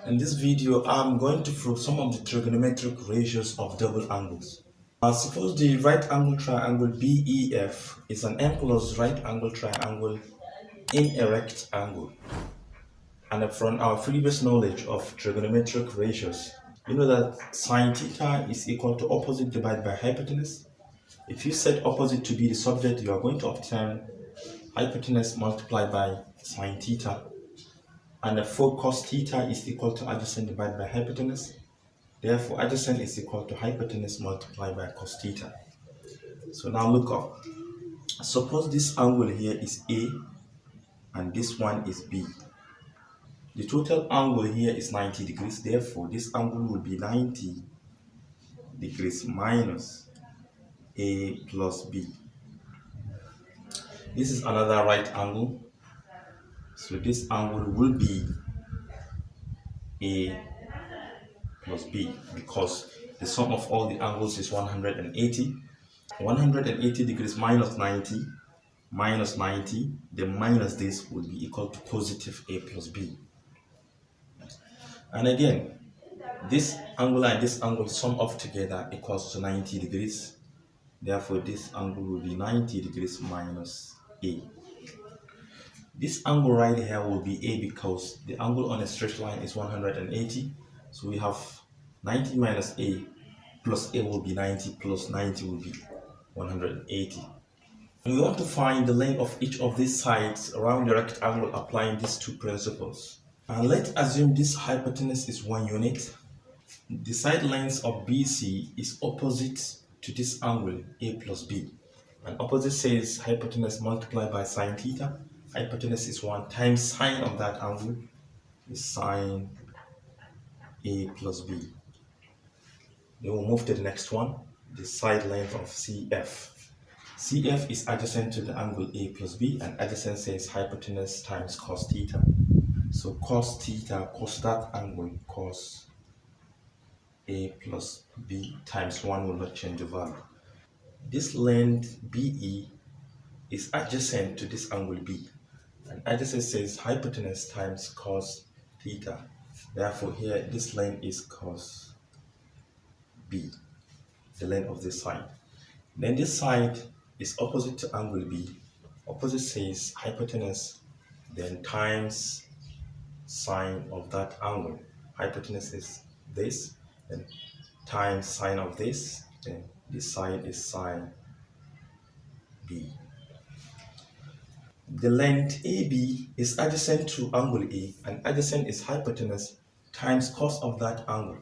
In this video, I'm going to prove some of the trigonometric ratios of double angles. Suppose the right angle triangle BEF is an n plus right angle triangle in a rectangle. And from our previous knowledge of trigonometric ratios, you know that sine theta is equal to opposite divided by hypotenuse. If you set opposite to be the subject, you are going to obtain hypotenuse multiplied by sine theta. And therefore cos theta is equal to adjacent divided by hypotenuse. Therefore, adjacent is equal to hypotenuse multiplied by cos theta. So now look up. Suppose this angle here is A and this one is B. The total angle here is 90 degrees. Therefore, this angle will be 90 degrees minus A plus B. This is another right angle. So this angle will be A plus B because the sum of all the angles is 180. 180 degrees minus 90, then minus this will be equal to positive A plus B. And again, this angle and this angle sum up together equals to 90 degrees. Therefore, this angle will be 90 degrees minus A. This angle right here will be A because the angle on a straight line is 180. So we have 90 minus A plus A will be 90 plus 90 will be 180. We want to find the length of each of these sides around the rectangle applying these two principles. And let's assume this hypotenuse is 1 unit. The side length of BC is opposite to this angle A plus B. And opposite says hypotenuse multiplied by sine theta. Hypotenuse is 1 times sine of that angle is sine A plus B. Then we'll move to the next one, the side length of CF. CF is adjacent to the angle A plus B, and adjacent says hypotenuse times cos theta. So cos theta, cos that angle, cos A plus B times 1 will not change the value. This length BE is adjacent to this angle B, and adjacent says hypotenuse times cos theta. Therefore here this length is cos B, the length of this side. Then this side is opposite to angle B. Opposite says hypotenuse, then times sine of that angle. Hypotenuse is this, then times sine of this, then this side is sine B. The length AB is adjacent to angle A, and adjacent is hypotenuse times cos of that angle.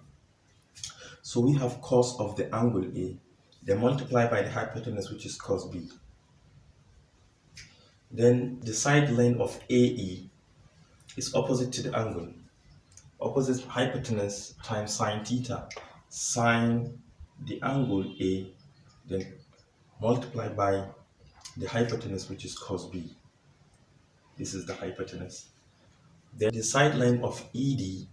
So we have cos of the angle A, then multiply by the hypotenuse, which is cos B. Then the side length of AE is opposite to the angle. Opposite hypotenuse times sine theta. Sine the angle A, then multiply by the hypotenuse, which is cos B. This is the hypotenuse. Then the side length of ED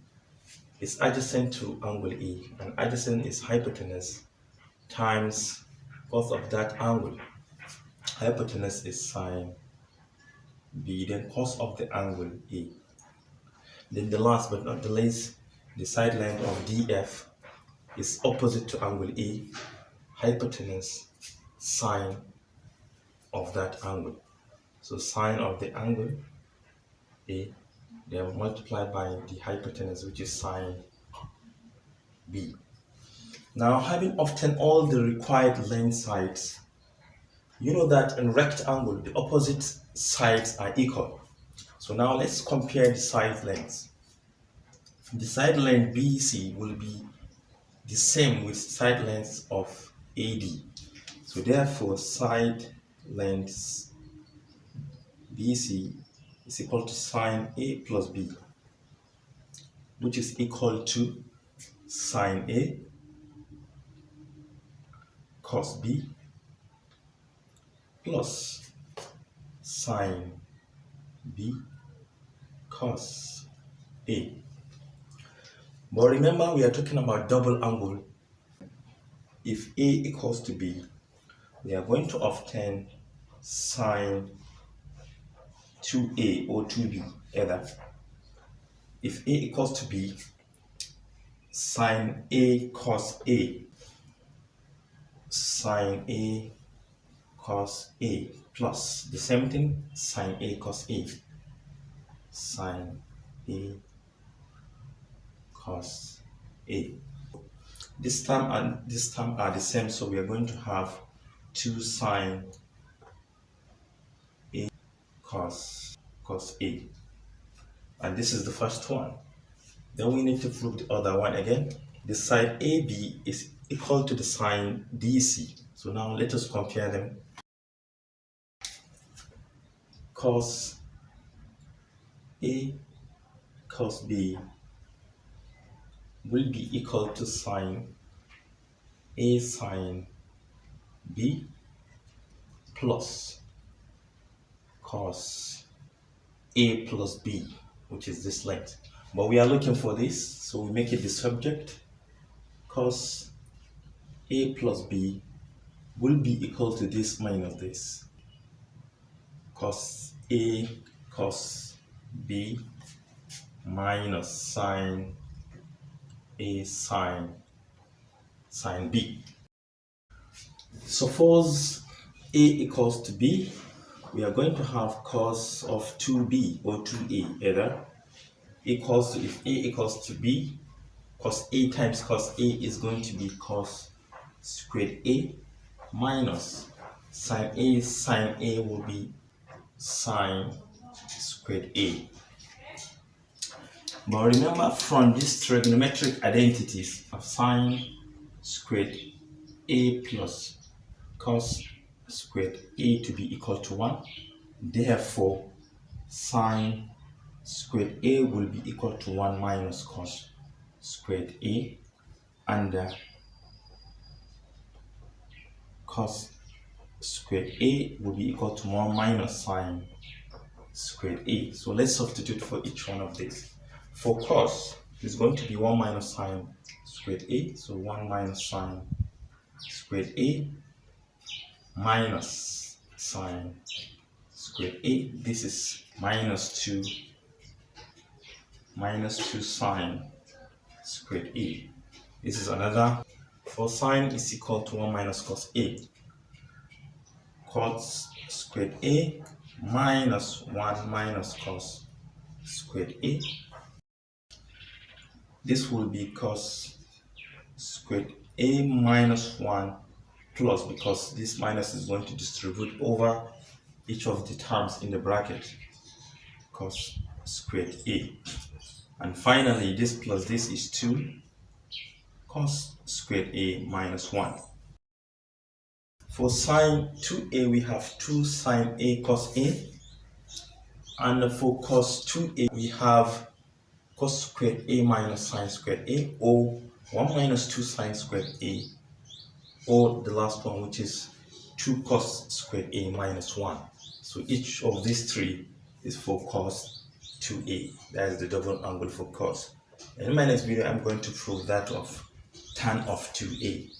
is adjacent to angle A, and adjacent is hypotenuse times cos of that angle. Hypotenuse is sine B, then cos of the angle A. Then the last but not the least, the side length of DF is opposite to angle A, hypotenuse sine of that angle. So sine of the angle A, then multiplied by the hypotenuse, which is sine B. Now, having obtained all the required length sides, you know that in rectangle, the opposite sides are equal. So now let's compare the side lengths. The side length BC will be the same with side lengths of AD. So therefore, side lengths BC is equal to sine A plus B, which is equal to sine A cos B plus sine B cos A. But remember, we are talking about double angle. If A equals to B, we are going to obtain sine 2A or 2B either. If A equals to B, sine A cos A, sine A cos A, plus the same thing, sine A cos A, sine A cos A. This term and this term are the same, so we are going to have 2 sine A cos A, and this is the first one. Then we need to prove the other one again. The side AB is equal to the sine DC. So now let us compare them. Cos A cos B will be equal to sine A sine B plus cos A plus B, which is this length. But we are looking for this, so we make it the subject. Cos A plus B will be equal to this minus this. Cos A cos B minus sine A sine B. Suppose A equals to B, we are going to have cos of 2B or 2A either equals to, if A equals to B, cos A times cos A is going to be cos squared A minus sine A will be sine squared A. But remember from these trigonometric identities of sine squared A plus cos squared A to be equal to 1, therefore sine squared A will be equal to 1 minus cos squared A, and cos squared A will be equal to 1 minus sine squared A. So let's substitute for each one of these. For cos, it's going to be 1 minus sine squared A, so 1 minus sine squared A minus sine squared A. This is minus 2 sine squared A. This is another. For sine is equal to 1 minus cos A. Cos squared A minus 1 minus cos squared A. This will be cos squared A minus 1 plus, because this minus is going to distribute over each of the terms in the bracket, cos squared A. And finally, this plus this is 2 cos squared A minus 1. For sine 2A, we have 2 sine A cos A. And for cos 2A, we have cos squared A minus sine squared A, or 1 minus 2 sine squared A, or the last one, which is 2 cos squared A minus 1. So each of these three is for cos 2A. That is the double angle for cos. And in my next video, I'm going to prove that of tan of 2A.